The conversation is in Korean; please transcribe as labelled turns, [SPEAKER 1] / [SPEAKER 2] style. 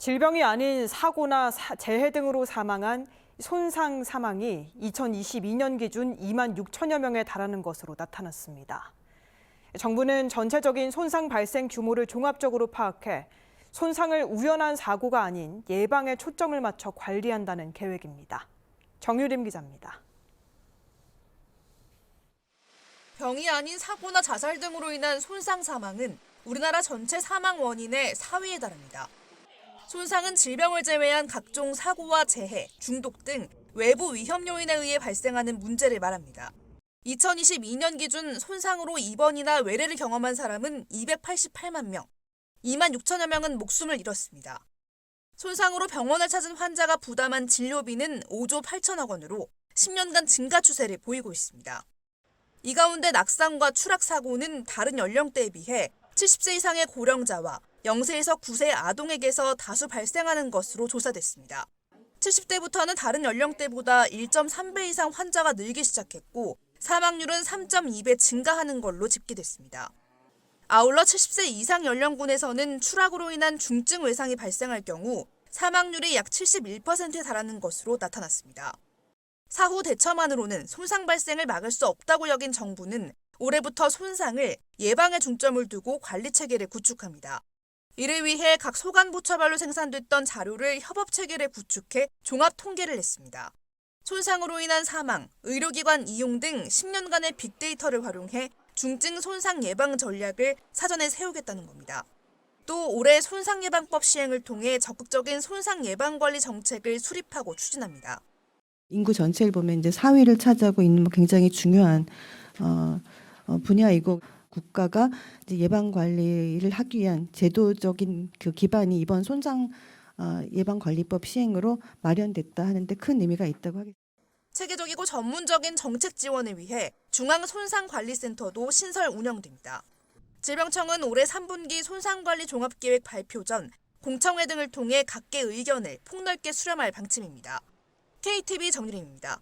[SPEAKER 1] 질병이 아닌 사고나 재해 등으로 사망한 손상 사망이 2022년 기준 2만 6천여 명에 달하는 것으로 나타났습니다. 정부는 전체적인 손상 발생 규모를 종합적으로 파악해 손상을 우연한 사고가 아닌 예방에 초점을 맞춰 관리한다는 계획입니다. 정유림 기자입니다.
[SPEAKER 2] 병이 아닌 사고나 자살 등으로 인한 손상 사망은 우리나라 전체 사망 원인의 4위에 달합니다. 손상은 질병을 제외한 각종 사고와 재해, 중독 등 외부 위험 요인에 의해 발생하는 문제를 말합니다. 2022년 기준 손상으로 입원이나 외래를 경험한 사람은 288만 명, 2만 6천여 명은 목숨을 잃었습니다. 손상으로 병원을 찾은 환자가 부담한 진료비는 5조 8천억 원으로 10년간 증가 추세를 보이고 있습니다. 이 가운데 낙상과 추락 사고는 다른 연령대에 비해 70세 이상의 고령자와 0세에서 9세 아동에게서 다수 발생하는 것으로 조사됐습니다. 70대부터는 다른 연령대보다 1.3배 이상 환자가 늘기 시작했고 사망률은 3.2배 증가하는 걸로 집계됐습니다. 아울러 70세 이상 연령군에서는 추락으로 인한 중증 외상이 발생할 경우 사망률이 약 71%에 달하는 것으로 나타났습니다. 사후 대처만으로는 손상 발생을 막을 수 없다고 여긴 정부는 올해부터 손상을 예방에 중점을 두고 관리 체계를 구축합니다. 이를 위해 각 소관부처별로 생산됐던 자료를 협업 체계를 구축해 종합 통계를 냈습니다. 손상으로 인한 사망, 의료기관 이용 등 10년간의 빅데이터를 활용해 중증 손상 예방 전략을 사전에 세우겠다는 겁니다. 또 올해 손상예방법 시행을 통해 적극적인 손상 예방 관리 정책을 수립하고 추진합니다.
[SPEAKER 3] 인구 전체를 보면 이제 4위를 차지하고 있는 굉장히 중요한 분야이고 국가가 이제 예방 관리를 하기 위한 제도적인 그 기반이 이번 손상 예방 관리법 시행으로 마련됐다 하는데 큰 의미가 있다고 하겠습니다.
[SPEAKER 2] 체계적이고 전문적인 정책 지원을 위해 중앙손상관리센터도 신설 운영됩니다. 질병청은 올해 3분기 손상관리 종합계획 발표 전 공청회 등을 통해 각계 의견을 폭넓게 수렴할 방침입니다. KTV 정유림입니다.